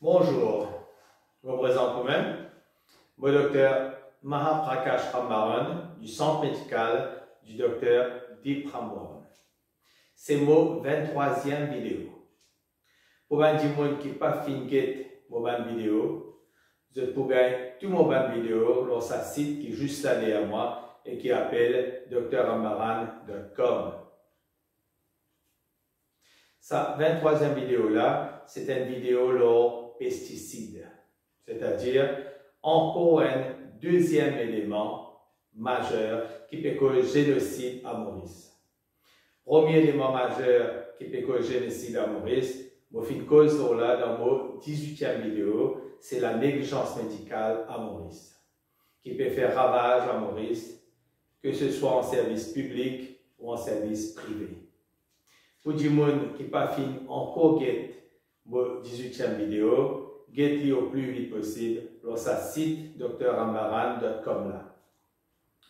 Bonjour, je me présente moi-même, le docteur Mahaprakash Rambaran du centre médical du docteur Deep Rambaran. C'est mon 23e vidéo. Pour les gens qui n'ont pas fini mon vidéo, je peux gagner tout mon vidéo dans sa site qui est juste là derrière moi et qui appelle drrambaran.com. Sa 23e vidéo là, c'est une vidéo sur les pesticides, c'est-à-dire encore un deuxième élément majeur qui peut causer génocide à Maurice. Premier élément majeur qui peut causer génocide à Maurice, je fais une cause là dans mon 18e vidéo, c'est la négligence médicale à Maurice, qui peut faire ravage à Maurice, que ce soit en service public ou en service privé. Pour les gens qui n'ont pas fini encore mon 18e vidéo, get-le au plus vite possible sur sa site drrambaran.com là.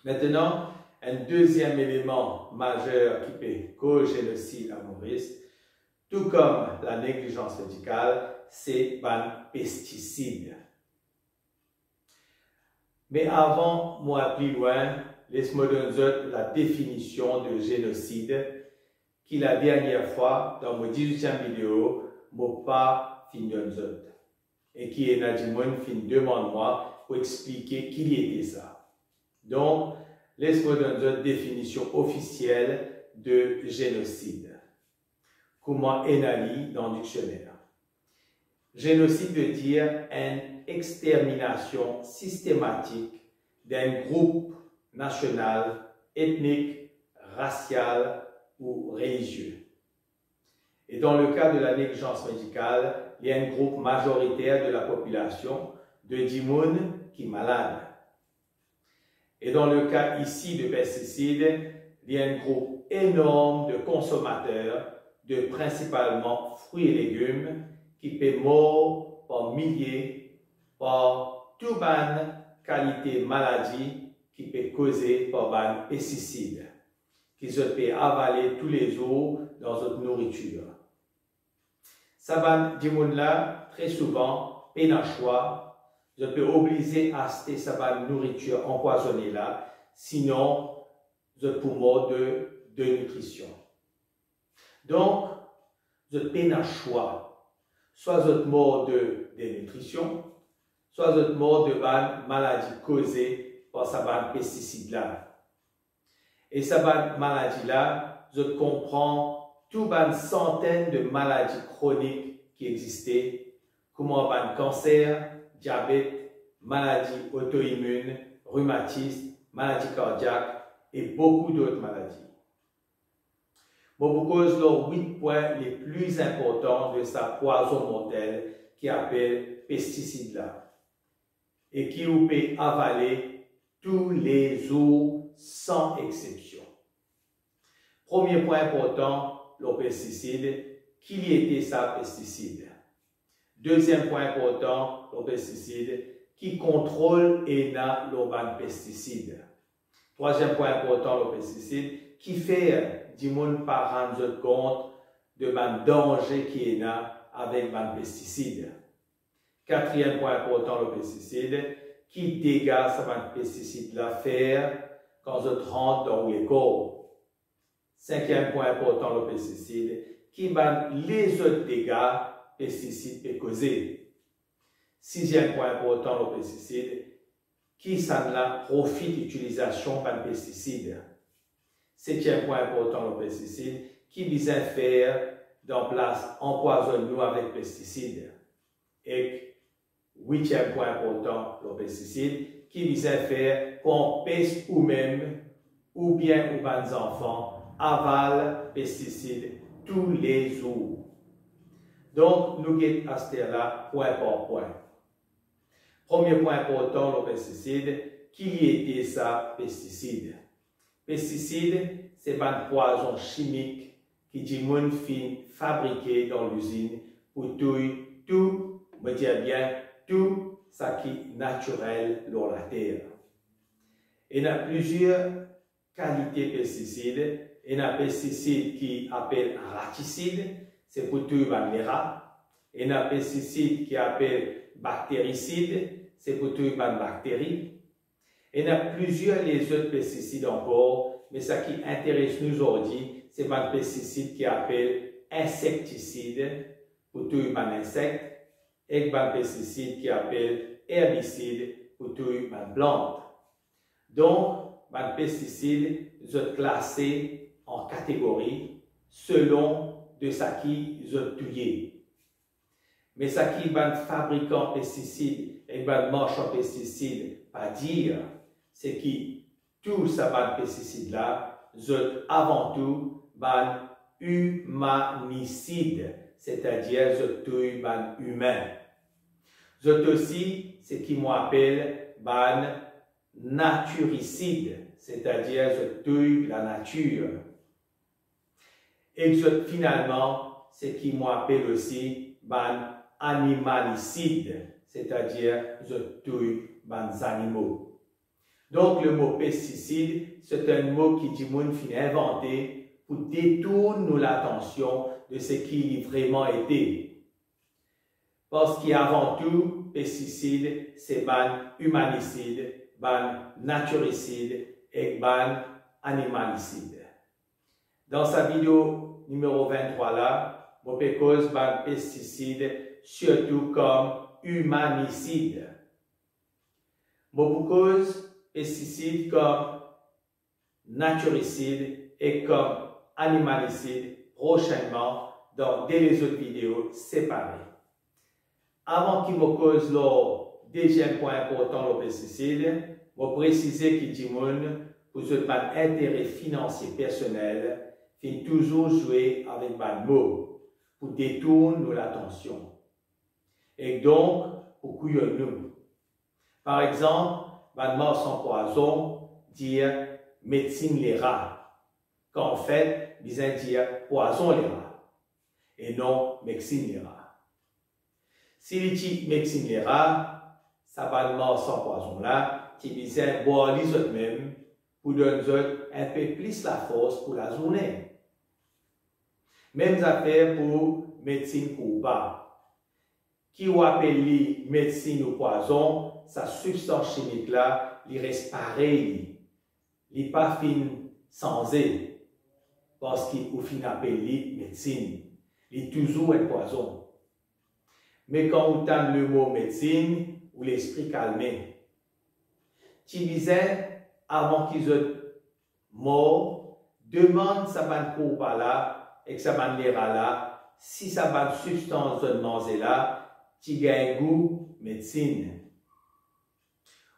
Maintenant, un deuxième élément majeur qui peut causer génocide à Maurice, tout comme la négligence médicale, c'est les pesticides. Mais avant, moi plus loin, laisse-moi donner la définition de génocide qui la dernière fois, dans mon 18e vidéo, m'a pas fini de donner. Et qui est Nadimon fin demande-moi pour expliquer qui était ça. Donc, laisse-moi donner une définition officielle de génocide. Comment analyse dans le dictionnaire. Génocide veut dire une extermination systématique d'un groupe national, ethnique, racial ou religieux. Et dans le cas de la négligence médicale, il y a un groupe majoritaire de la population de Dimoun qui est malade. Et dans le cas ici de pesticides, il y a un groupe énorme de consommateurs de principalement fruits et légumes qui peut mourir par milliers par toute qualité maladie qui peut causer par les pesticides qui se peut avaler tous les jours dans notre nourriture. Ça va là très souvent peine choix, je peux obliger à acheter sa nourriture empoisonnée là, sinon je peux mourir de nutrition. Donc, je peine choix, soit je mort de dénutrition, soit je mort de maladie causée par sa pesticide là. Et cette maladie-là, je comprends toutes les centaines de maladies chroniques qui existaient, comme le cancer, diabète, maladies auto-immunes, rhumatisme, maladies cardiaques et beaucoup d'autres maladies. Je vous cause les 8 points les plus importants de sa poison mortelle qui appelle pesticide-là et qui vous peut avaler tous les jours sans exception. Premier point important, le pesticide, qui était ça pesticide? Deuxième point important, le pesticide, qui contrôle et n'a le pesticide. Troisième point important, le pesticide, qui fait du monde par rendre compte de danger qui est là avec le pesticide. Quatrième point important, le pesticide, qui dégage ce pesticide-là faire quand je rentre dans les corps. Cinquième point important, le pesticide, qui bat les autres dégâts pesticides peuvent causer. Sixième point important, le pesticide, qui s'en la profite d'utilisation par le pesticide. Septième point important, le pesticide, qui vise à faire dans place empoisonne-nous avec pesticides. Et huitième point important, le pesticide, qui vise à faire qu'on peste ou même, ou bien ou les enfants, avalent pesticides tous les jours. Donc, nous allons à ce là point par point. Premier point important, le pesticide, qui était ça pesticide? Pesticide, c'est un poison chimique qui dit mon fin fabriqué dans l'usine pour tout, me dire bien, tout ce qui est naturel dans la terre. Il y a plusieurs qualités de pesticides. Il y a un pesticide qui appelle raticide, c'est pour tuer les rats. Et un pesticide qui appelle bactéricide, c'est pour tuer les bactéries. Et il y a plusieurs les autres pesticides encore, mais ce qui intéresse nous aujourd'hui, c'est un pesticide qui appelle insecticide pour tuer les insectes et un pesticide qui appelle herbicide pour tuer les plantes. Donc, les pesticides sont classés en catégories selon de ce qu'ils ont tué. Mais ce qui est fabricant de pesticides et marchand de pesticides pas dire, c'est que tous ces pesticides-là sont avant tout humanicides, c'est-à-dire sont tués humains. Sont aussi ce qui m'appelle naturicide, c'est-à-dire sont tués la nature. Et finalement, ce qui m'appelle aussi animalicide, c'est-à-dire je tue les animaux. Donc le mot pesticide, c'est un mot qui dit inventé pour détourner l'attention de ce qu'il vraiment été. Parce qu'avant tout, pesticide, c'est humanicide, naturicide et animalicide. Dans sa vidéo numéro 23 là, je peux cause pesticide surtout comme humanicide. Je peux cause pesticide comme naturicide et comme animalicide prochainement dans des autres vidéos séparées. Avant qu'il me cause le deuxième point important le pesticide, je préciser qu'il dit pour ce intérêt financier personnel, il faut toujours jouer avec les mots pour détourner l'attention. Et donc, pour couillonner. Par exemple, les mots sans poison dire médecine les rats, quand en fait, ils dire poison les rats, et non médecine les rats. Si les dit médecine les rats, ça va le mort sans poison là, qui disait boire les autres même, pour donner un peu plus la force pour la journée. Même affaire pour médecine coupable. Qui ou appelle médecine ou poison, sa substance chimique là, il reste pareil. Il n'est pas fin sans elle. Parce qu'il ou fin appelle médecine. Il est toujours un poison. Mais quand on entend le mot médecine, ou l'esprit calmé. Tu disais, avant qu'ils soient morts, demande sa bonne coupable là, et que ça va là, si ça va substance de manger là, tu gagnes goût médecine.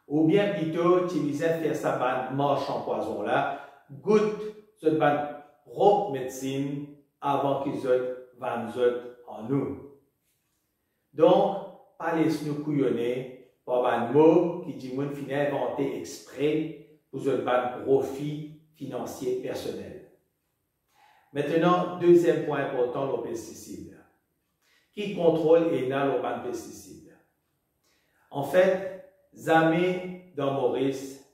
Ou bien plutôt, tu disais faire sa bonne marche en poison là, goûte cette bonne propre médecine avant qu'ils soient en nous. Donc, pas laisse-nous couillonner par un mot qui dit qu'on finit inventé exprès pour ce bon profit financier personnel. Maintenant, deuxième point important, le pesticide. Qui contrôle et n'a le bon pesticide? En fait, jamais dans Maurice,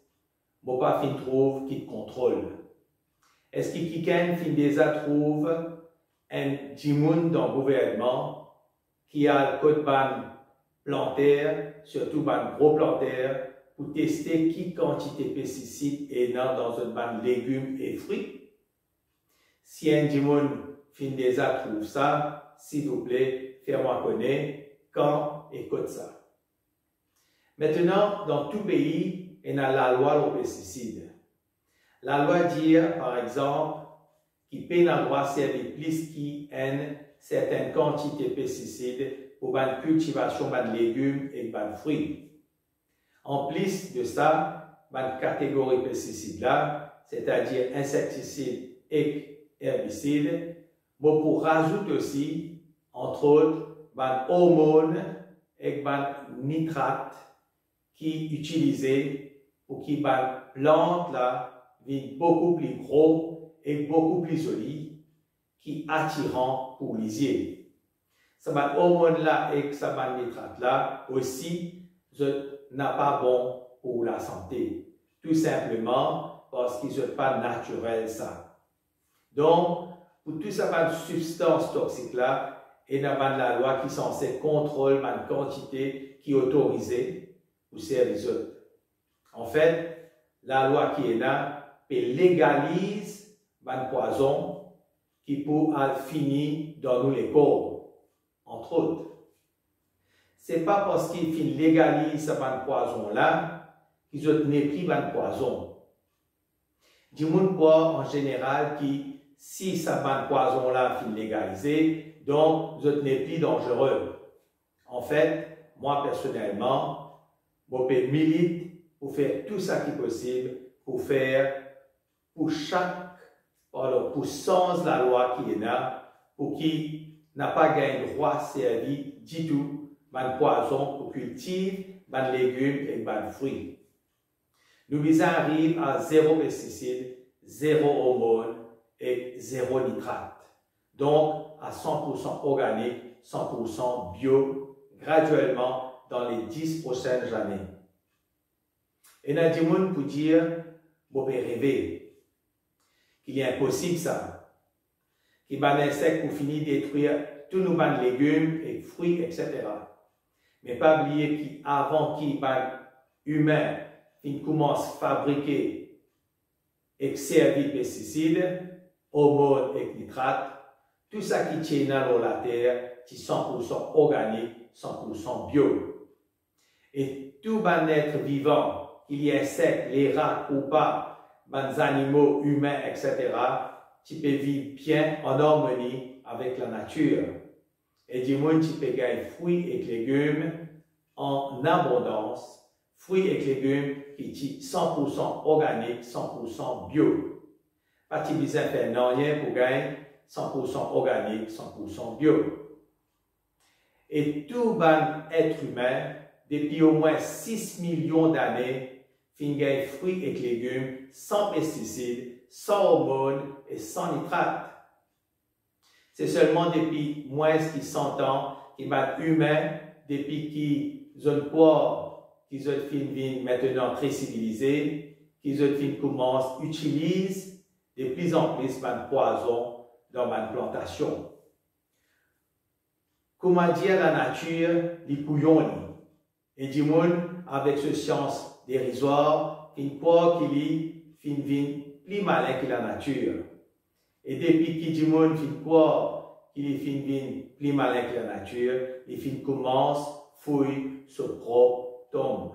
mon pas fin trouve qui contrôle. Est-ce que quelqu'un fin déjà trouve un djimoun dans le gouvernement qui a le code ban plantaire, surtout ban gros plantaire, pour tester qui quantité de pesticides est dans un ban légumes et fruits? Si un djimoun fin déjà trouve ça, s'il vous plaît, faites-moi connaître quand et écoute ça. Maintenant, dans tout pays, il y a la loi aux pesticides. La loi dit, par exemple, qu'il peut le droit de servir plus qu'une certaine quantité de pesticides pour la cultivation de légumes et de fruits. En plus de ça, la catégorie de pesticides là, c'est-à-dire insecticides et herbicides, pour rajouter aussi, entre autres, des hormones et des nitrates qui sont utilisés pour que les plantes là viennent beaucoup plus gros et beaucoup plus jolies, qui attirant pour les yeux. Ces hormones là et ces nitrates là aussi n'est pas bon pour la santé, tout simplement parce qu'ils ne sont pas naturels ça. Donc, pour toutes ces substances toxiques là, et dans la loi qui est censée contrôler la quantité qui est autorisée pour servir les autres. En fait, la loi qui est là légalise le poison qui peut finir dans nous les corps, entre autres. Ce n'est pas parce qu'il légalise ce poison-là qu'ils ont pris le poison. Du monde en général qui, si ce poison-là est légalisé, donc vous n'êtes plus dangereux. En fait, moi personnellement, je milite pour faire tout ce qui est possible pour faire pour sens la loi qui est là, pour qui n'a pas gagné droit servi du tout, ban poison pour cultiver, ban légumes et ban fruits. Nous arrivons à 0 pesticides, 0 hormones et 0 nitrate. Donc, à 100% organique, 100% bio, graduellement dans les 10 prochaines années. Et il y a des gens pour dire, vous pouvez rêver, qu'il est impossible ça, qu'il y a des insectes pour finir de détruire tous nos légumes et fruits, etc. Mais pas oublier qu'avant qu'il y ait humain qui commence à fabriquer et servir pesticides, hormones et nitrates, tout ça qui tient dans la terre, c'est 100% organique, 100% bio. Et tout être vivant, qu'il y ait insectes, les rats ou pas, les animaux humains, etc., tu peux vivre bien en harmonie avec la nature. Et du moins, tu peux gagner fruits et légumes en abondance, fruits et légumes qui sont 100% organiques, 100% bio. Pas de besoin de faire rien pour gagner 100% organique, 100% bio. Et tout être humain, depuis au moins 6 millions d'années, fait fruits et légumes sans pesticides, sans hormones et sans nitrates. C'est seulement depuis moins de 100 ans qu'ils sont humains, depuis qu'ils ont quoi, qu'ils ont fini maintenant très civilisés, qu'ils ont fini commencent utilisent de plus en plus de poison dans ma plantation. Comment dire la nature, les couillons, et du monde avec ce science dérisoire, une fois qu'il est plus malin que la nature. Et depuis qu'il du monde fin quoi qu'il est plus malin que la nature, il commence à fouiller sa propre tombe.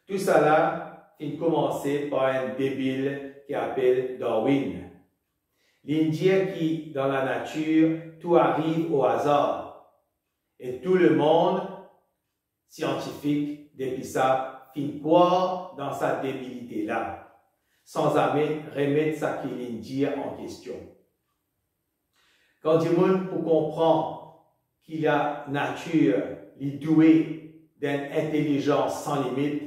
Tout ça là, il commencé par un débile qui appelle Darwin. L'Indien qui, dans la nature, tout arrive au hasard. Et tout le monde scientifique, depuis ça, fin croire dans sa débilité-là, sans jamais remettre ça qu'il l'Indien en question. Quand du monde pour comprendre qu'il y a nature, il est doué d'une intelligence sans limite,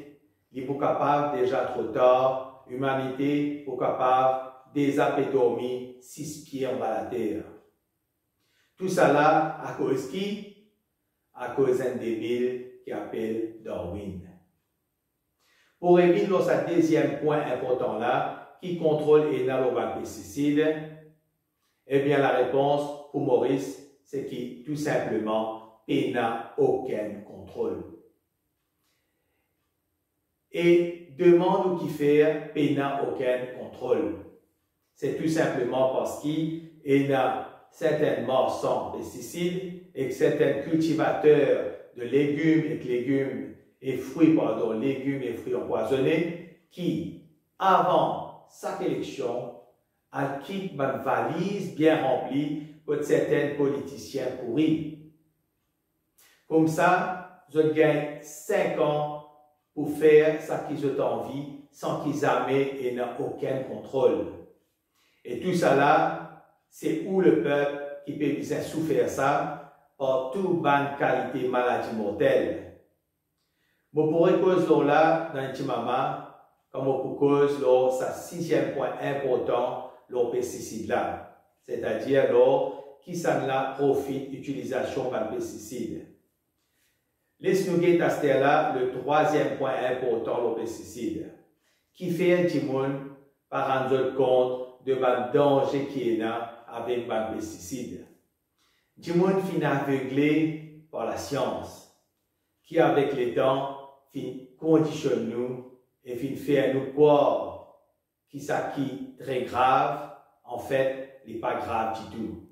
il est capable déjà trop tard, l'humanité est capable déjà dormir 6 pieds en bas de la terre. Tout ça là, à cause qui? À cause d'un débile qui appelle Darwin. Pour revenir dans ce deuxième point important là, qui contrôle les pesticides, eh bien la réponse pour Maurice, c'est qu'il tout simplement il n'a aucun contrôle. Et demande ou qui fait, il n'a aucun contrôle. C'est tout simplement parce qu'il a certainement sans pesticides et que certains cultivateurs de légumes et fruits, légumes et fruits empoisonnés, qui, avant chaque élection, acquittent une valise bien remplie pour certains politiciens pourris. Comme ça, je gagne 5 ans pour faire ce qu'ils ont envie sans qu'ils aient aucun contrôle. Et tout ça là, c'est où le peuple qui peut bien souffrir ça par toute bonne qualité maladie mortelle. Vous pourrez cause là dans un moment, comme vous cause là, ça 6e point important, le pesticide là. C'est-à-dire là, qui s'en là profite d'utilisation de pesticides. Laisse-nous guetter à là le 3e point important, le pesticide. Qui fait du monde par rendre compte de le danger qui est là avec les pesticides. Du monde fin aveuglé par la science, qui avec le temps fin conditionne nous et fin fait nous croire que ça qui est très grave, en fait, n'est pas grave du tout.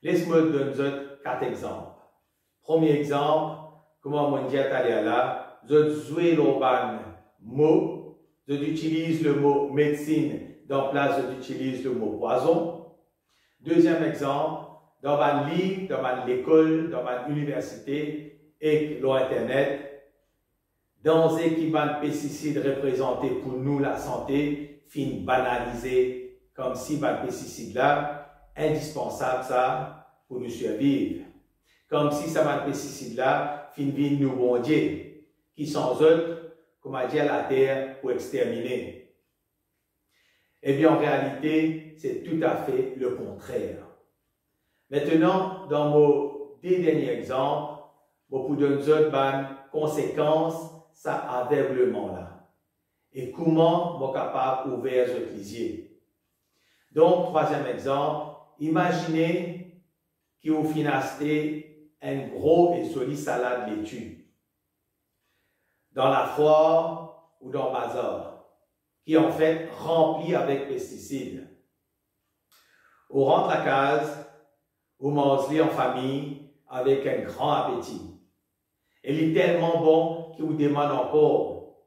Laisse-moi donner 4 exemples. Premier exemple, comment mon Dieu allé là, je jouer le mot, je utilise le mot médecine dans place j'utilise le mot poison. Deuxième exemple, dans ma livre, dans ma l'école, dans ma université et l'internet, dans ce qui va de pesticides représentés pour nous la santé, fin banalisé comme si le pesticide là indispensable ça pour nous survivre. Comme si ça va pesticide là fin vie nous bon Dieu, qui sans eux, comme a dit la terre pour exterminer. Eh bien, en réalité, c'est tout à fait le contraire. Maintenant, dans mon deux derniers exemples, beaucoup d'autres conséquences, ça aveuglement là. Et comment on est capable d'ouvrir ce lisier. Donc, troisième exemple, imaginez que vous financez un gros et solide salade laitue dans la foire ou dans le bazar, qui est en fait rempli avec pesticides. On rentre la case, on mange en famille avec un grand appétit. Il est tellement bon qu'il vous demande encore.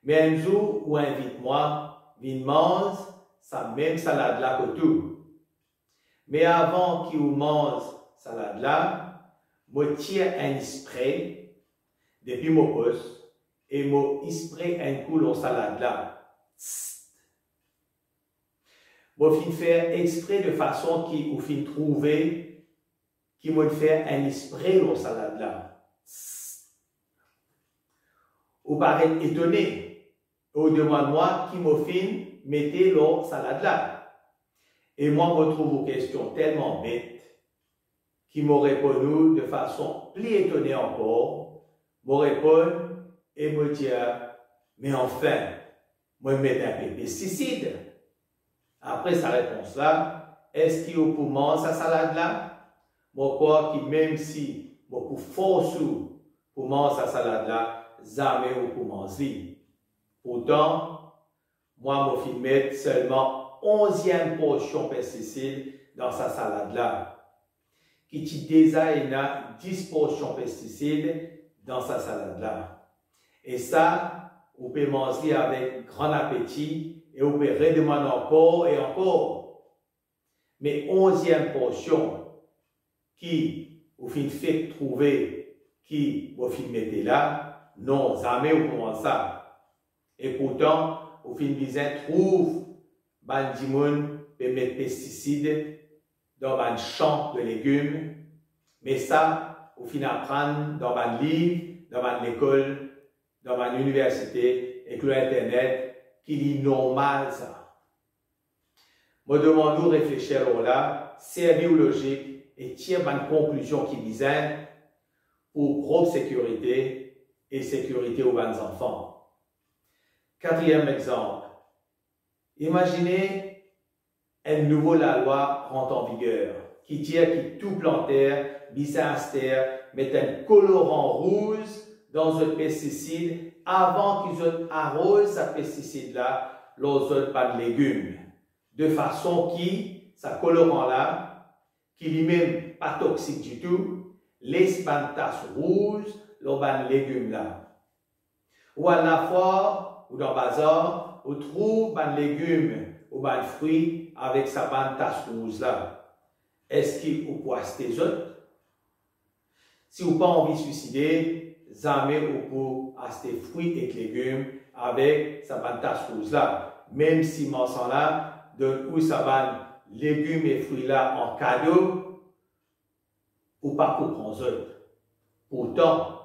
Mais un jour, ou invite-moi, viens mange sa même salade là que tout. Mais avant qu'il vous mange salade là, je tire un spray depuis mon poste et je spray un coup dans salade là. Je vais faire exprès de façon qui vous fin trouver qui va faire un spray dans salade là. Vous paraît étonné. Vous demandez-moi qui me fin mettez dans salade là. Et moi, je trouve vos questions tellement bêtes qui me répondent de façon plus étonnée encore. Me répondent et me disent, mais enfin, moi, je mets un peu de pesticides. Après sa réponse là, est-ce qu'il faut manger sa salade là? Moi, crois que même si beaucoup force pour manger sa salade là, jamais vous pouvez manger. Pourtant, moi, je vais mettre seulement 11e portion de pesticides dans sa salade là. Qui déjà il y a 10 portions de pesticides dans sa salade là. Et ça, vous pouvez manger avec grand appétit et vous pouvez redemander encore et encore. Mais 11e portion qui vous fait trouver qui vous mettez là, non, jamais vous commencez ça. Et pourtant, vous trouve bandimoun peut mettre pesticides dans un champ de légumes, mais ça, vous apprendre dans un livre, dans l'école, dans une université, et que l'internet, qu'il est normal ça. Moi demande nous réfléchir là, servir logique et tirer une conclusion qui visait pour propre sécurité et sécurité aux bonnes enfants. Quatrième exemple. Imaginez un nouveau la loi rentre en vigueur qui dit que tout plantaire, bisaster, met un colorant rouge dans un pesticide avant qu'ils arrosent ce pesticide-là, leurs autres pas de légumes. De façon qui, ce colorant-là, qui lui-même pas toxique du tout, laisse pas une tache rouge dans les légumes-là. Ou à la fois, ou dans le bazar, on trouve des légumes ou des fruits avec sa bande tache rouge-là. Est-ce qu'il vous pouvez acheter autres? Si vous n'avez pas envie de suicider, jamais vous pouvez acheter fruits et légumes avec sa bande tache rouge là. Même si mention là, donne ou sa bande légumes et fruits là en cadeau, ou pas pour prendre autres. Pourtant,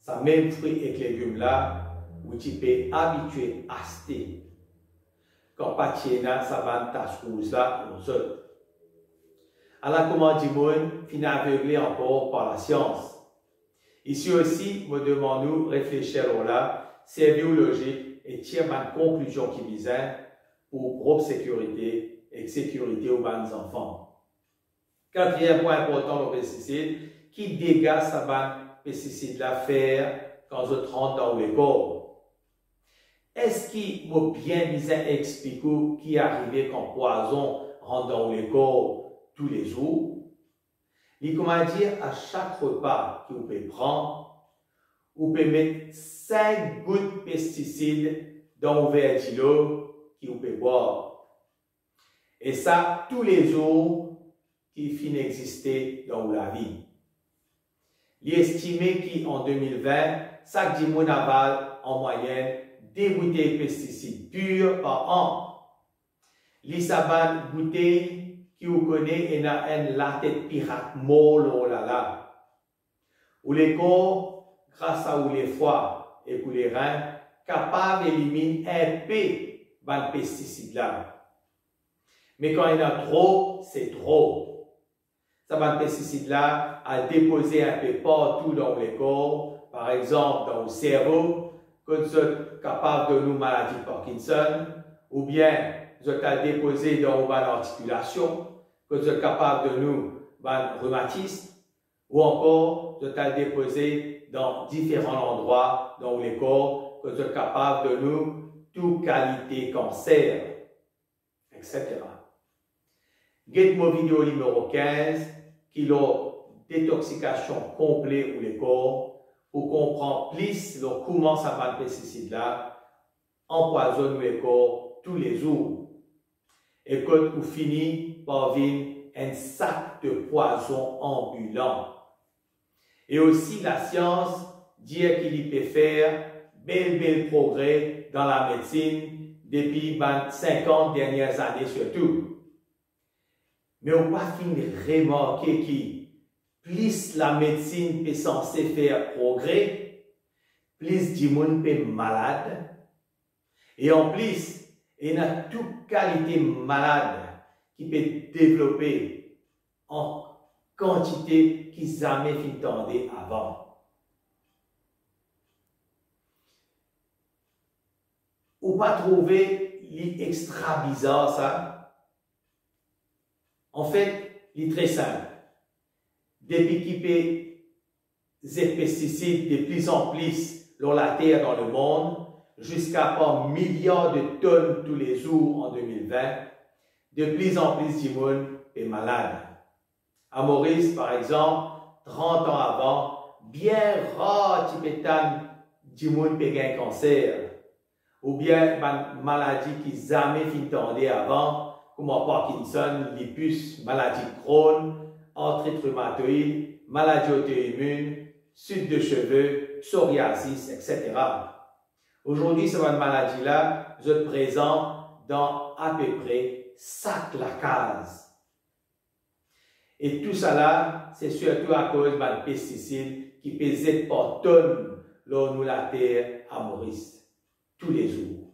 sa même fruits et légumes là, vous pouvez habituer à acheter. Quand pas tiena sa bande tache rouge là aux autres. Alors comment dit-on, fin aveuglé encore par la science. Ici aussi, me demandons réfléchir là, servir logique et tirer une conclusion qui visait pour propre sécurité et sécurité aux bonnes enfants. Quatrième point important, le pesticide, qui dégage sa pesticide la faire quand je rentre dans le corps. Est-ce qu'il m'a bien bien expliqué qui est arrivé quand poison rentre dans le corps tous les jours? Il comment dire à chaque repas que vous pouvez prendre, vous pouvez mettre 5 gouttes de pesticides dans le verre d'eau que vous pouvez boire. Et ça, tous les jours qui finissent d'exister dans la vie. Il est estimé qu'en 2020, chaque 10 personnes avale en moyenne 2 bouteilles de pesticides purs par an. Les sabanes bouteilles qui vous connaissez et n'a un la tête pirate molle oh là là. Ou les corps, grâce à ou les foies et pour les reins, capables d'éliminer un peu de pesticides là. Mais quand il y en a trop, c'est trop. Ça va de pesticides là à déposer un peu partout dans le corps, par exemple dans le cerveau, que vous êtes capable de nous maladie de Parkinson, ou bien vous êtes déposé dans l'articulation, que vous êtes capable de nous rhumatisme, ou encore vous êtes déposé dans différents endroits dans le corps, que vous êtes capable de nous toute qualité cancer, etc. Get mon vidéo numéro 15, qui est la détoxication complète ou le corps, pour comprendre plus comment ça va le pesticide là, empoisonne le corps tous les jours. Et quand vous finissez par vivre un sac de poison ambulant. Et aussi la science dit qu'il peut faire bel progrès dans la médecine depuis les 50 dernières années surtout. Mais on va finir remarquer que plus la médecine est censée faire progrès, plus du monde est malade. Et en plus, il y a toute qualité malade qui peut développer en quantité qu'ils jamais entendu avant. Ou pas trouver l'extra bizarre ça? En fait, il est très simple. Depuis qu'il y a des pesticides de plus en plus dans la terre dans le monde, jusqu'à pas milliards de tonnes tous les jours en 2020, de plus en plus de monde est malade. À Maurice, par exemple, 30 ans avant, bien rare de monde peut gagner un cancer, ou bien une maladie qui jamais entendu avant, comme Parkinson, lupus, maladie de Crohn, arthrite rhumatoïde, maladie auto-immune, chute de cheveux, psoriasis, etc. Aujourd'hui, cette maladie-là, vous êtes présent dans à peu près 5 cases. Et tout ça là, c'est surtout à cause des pesticides qui pèsent par tonnes lors de la terre à Maurice, tous les jours.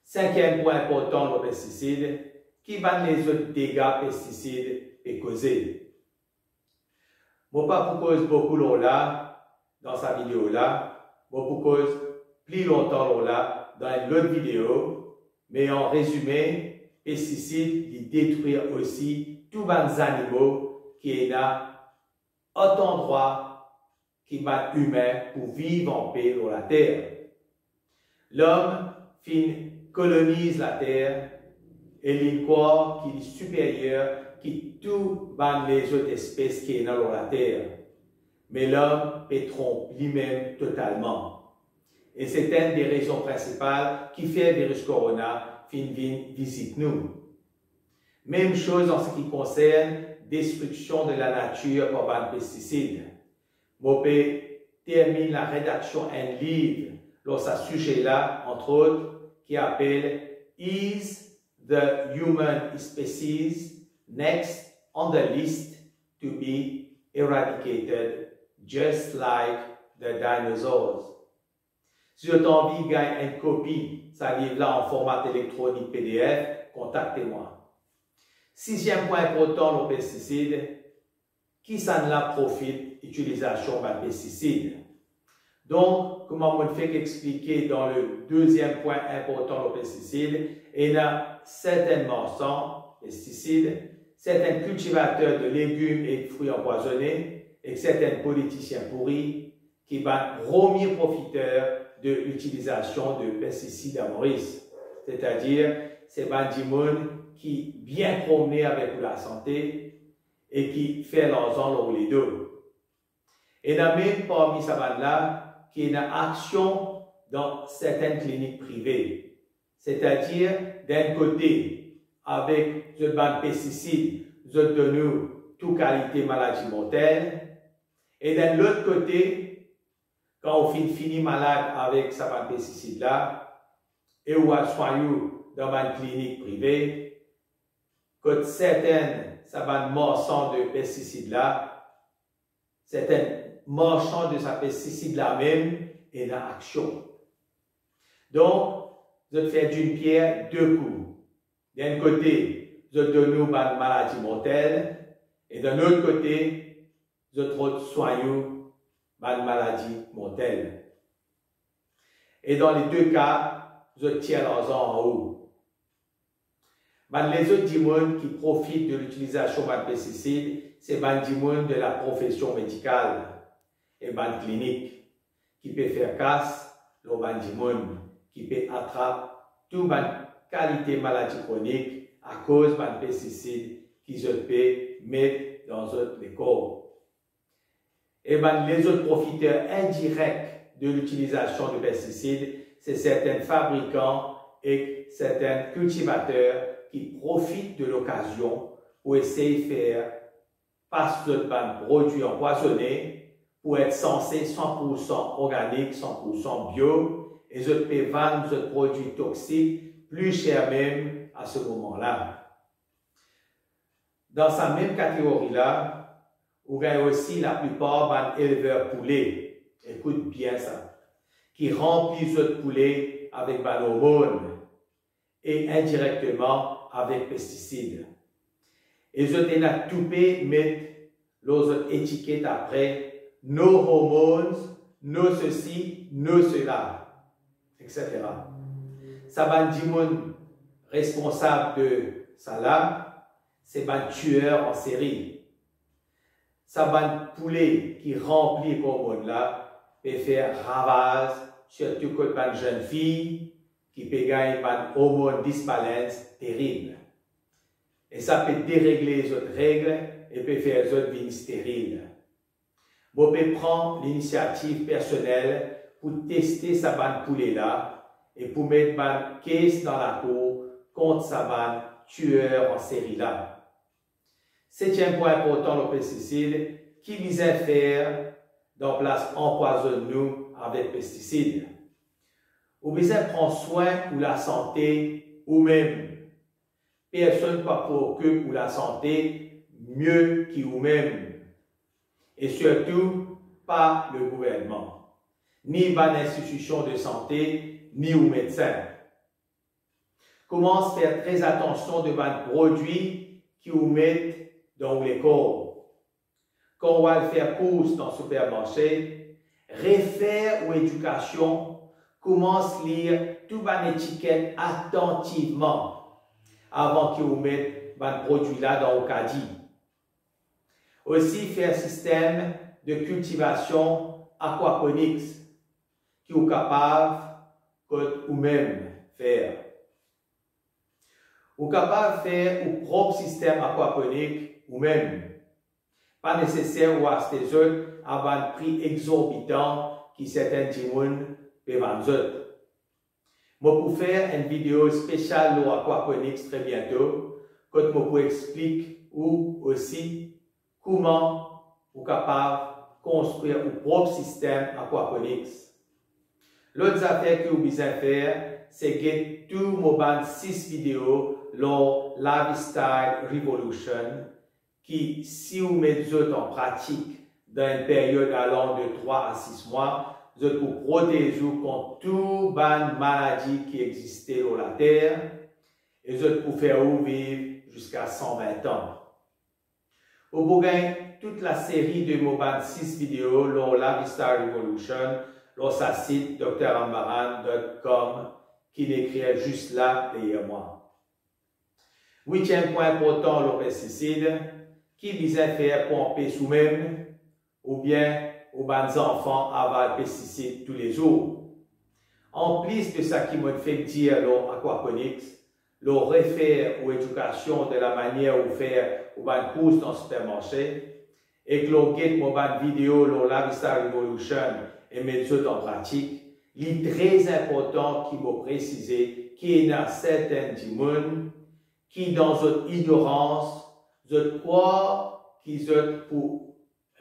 Cinquième point important dans les pesticides, qui va les autres dégâts pesticides et causer. Je ne vais pas vous cause beaucoup là, dans sa vidéo là, je vais vous cause plus longtemps là, dans une autre vidéo, mais en résumé, pesticides, ils détruisent aussi tous les animaux qui sont à autant d'endroits qui sont humains pour vivre en paix sur la terre. L'homme colonise la terre et il croit qu'il est supérieur que toutes les autres espèces qui sont dans la terre. Mais l'homme peut tromper lui-même totalement. Et c'est une des raisons principales qui fait le virus corona visite nous. Même chose en ce qui concerne destruction de la nature par les pesticides. Je termine la rédaction d'un livre dans ce sujet-là, entre autres, qui appelle Is the Human Species Next on the List to be Eradicated, just like the Dinosaurs? Si vous avez envie de gagner une copie de ce livre-là en format électronique PDF, contactez-moi. Sixième point important aux pesticides, qui s'en la profite utilisation des pesticides. Donc, comme on fait expliquer dans le deuxième point important aux pesticides, il y a certainement 100 pesticides certains cultivateurs de légumes et de fruits empoisonnés et certains politiciens pourris qui sont premiers profiteurs de l'utilisation de pesticides à Maurice. C'est-à-dire, c'est des gens qui bien promenés avec la santé et qui font leurs ans les deux. Et il y a même parmi ces gens-là qui ont une action dans certaines cliniques privées. C'est-à-dire, d'un côté, avec des pesticides, ils donnent toute qualité maladie mortelle. Et d'un l'autre côté, quand on finit malade avec ces pesticides-là, et on a soigné dans une clinique privée, que certaines marchands de pesticides-là, certains marchands de ces pesticides-là même, et dans l'action. Donc, vous faites d'une pierre deux coups. D'un côté, vous donnez une maladie mortelle, et de l'autre côté, vous soignez une maladie mortelle. Et dans les deux cas, vous tirez leurs en haut. Les autres gens qui profitent de l'utilisation de pesticides, c'est les gens de la profession médicale et les cliniques qui peuvent faire casse aux gens qui peuvent attraper toute qualité maladie chronique à cause des pesticides qu'ils peuvent mettre dans les corps. Et les autres profiteurs indirects de l'utilisation de pesticides, c'est certains fabricants et certains cultivateurs qui profitent de l'occasion pour essayer de faire passer de produits empoisonnés pour être censés 100% organiques, 100% bio, et je peux vendre ce produit toxique plus cher même à ce moment-là. Dans cette même catégorie-là, vous avez aussi la plupart des éleveurs poulets, écoute bien ça, qui remplissent ce poulet avec des hormones et indirectement avec pesticides. Et je t'ai tout mettre l'autre étiquette après, nos hormones, nos ceci, nos cela, etc. Ça va dire responsable de ça là, c'est un tueur en série. Ça va poulet qui remplit les hormones là, peut faire ravage, surtout quand une jeune fille qui peut gagner une hormone dysbalance terrible. Et ça peut dérégler les autres règles et peut faire les autres vignes stériles. Vous pouvez prendre l'initiative personnelle pour tester sa bande poulet là et pour mettre une caisse dans la cour contre sa bande tueur en série là. Septième point important, le pesticide, qui vise à faire dans place empoisonne-nous avec pesticides. Vous besoin prendre soin de la santé ou même. Personne ne préoccupe pour la santé mieux que vous-même. Et surtout, pas le gouvernement, ni l'institution de santé, ni aux médecins. Commence à faire très attention devant les produits qui vous mettent dans les corps. Quand on va faire course dans le supermarché, réfère aux éducations, commence à lire toute une étiquette attentivement avant que vous mettez ce produit-là dans le caddie. Aussi, faire un système de cultivation aquaponique qui est capable de vous-même faire. Vous êtes capable de faire votre propre système aquaponique vous-même. Pas nécessaire ou acheter des autres à un prix exorbitant qui certains gens peuvent vendre. Moi, pour faire une vidéo spéciale sur aquaponics très bientôt, quand je vous explique ou aussi comment vous êtes capable de construire votre propre système aquaponics. L'autre affaire que vous besoin faire, c'est que tous vos 6 vidéos sur Lifestyle Revolution, qui, si vous mettez en pratique dans une période allant de 3 à 6 mois, vous pour protéger contre toute maladie qui existait sur la terre et vous pour faire vivre jusqu'à 120 ans. Vous pouvez gagner toute la série de mes 6 vidéos sur Lifestyle Revolution sur sa site drambaran.com qui l'écrit juste là derrière moi. Huitième point important, le pesticide, qui vise à faire pomper sous-même, ou bien aux bons enfants avalent pesticides tous les jours. En plus de ça qui m'a fait dire l'aquaponics, le réfère aux éducations de la manière où faire aux bonnes courses dans le supermarché, et que l'on guette mon bonne vidéo, le Lifestyle Revolution et mettre en pratique, il est très important qu'il m'a précisé qu'il y a certains monde qui, dans votre ignorance, vous croient qu'ils ont pour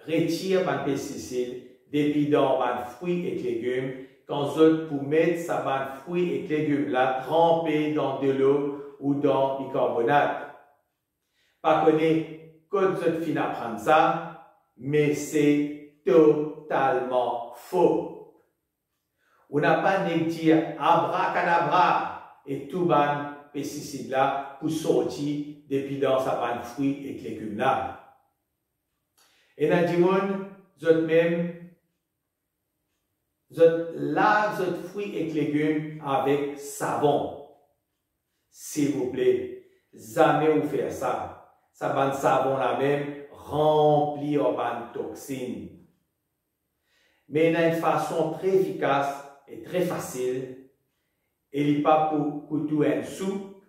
retirer les pesticides depuis dans les fruits et légumes, quand vous pour mettre ces fruits et légumes là trempés dans de l'eau ou dans bicarbonate. Pas connaître que vous finissez à prendre ça, mais c'est totalement faux. On n'a pas de dire abracadabra et tout ban pesticide là pour sortir depuis dans sa ban fruits et légumes là. Et dans le monde, vous même, vous lavez vos fruits et légumes avec savon. S'il vous plaît, jamais vous faire ça. Ça ban savon là même rempli de toxines. Mais il y a une façon très efficace et très facile, et il n'est pas pour coûter un sou,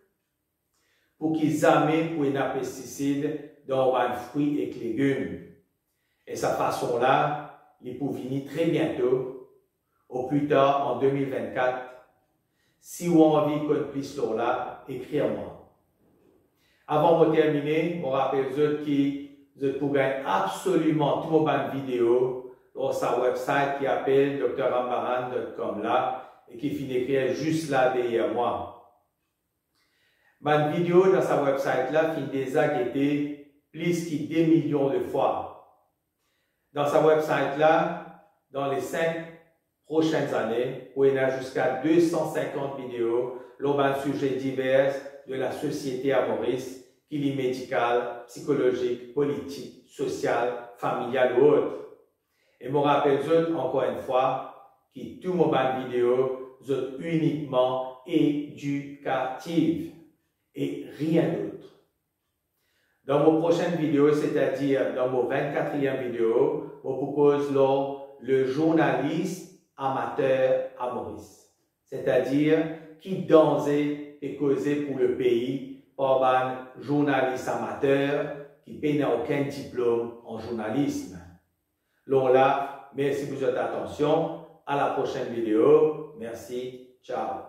pour qu'ils jamais pour un pesticide dans les fruits et légumes. Et cette façon-là, il peut venir très bientôt, au plus tard en 2024. Si vous avez envie qu'on puisse là, écrivez-moi. Avant de terminer, je rappelle que vous pouvez absolument toutes vos vidéos sur sa website qui s'appelle drrambaran.com là et qui finit d'écrire juste là derrière moi. Ma vidéo dans sa website là finit déjà été plus que 2 millions de fois. Dans sa website là, dans les 5 prochaines années, où il y a jusqu'à 250 vidéos sur des sujets divers de la société à Maurice, qu'il est médical, psychologique, politique, social, familial ou autre. Et je me rappelle encore une fois que toutes mes vidéos sont uniquement éducatives et rien d'autre. Dans mon prochaine vidéo, c'est-à-dire dans mon 24e vidéo, je propose le journaliste amateur à Maurice. C'est-à-dire qui dansait et causait pour le pays par un journaliste amateur qui n'a aucun diplôme en journalisme. Donc là, merci pour votre attention. À la prochaine vidéo. Merci. Ciao.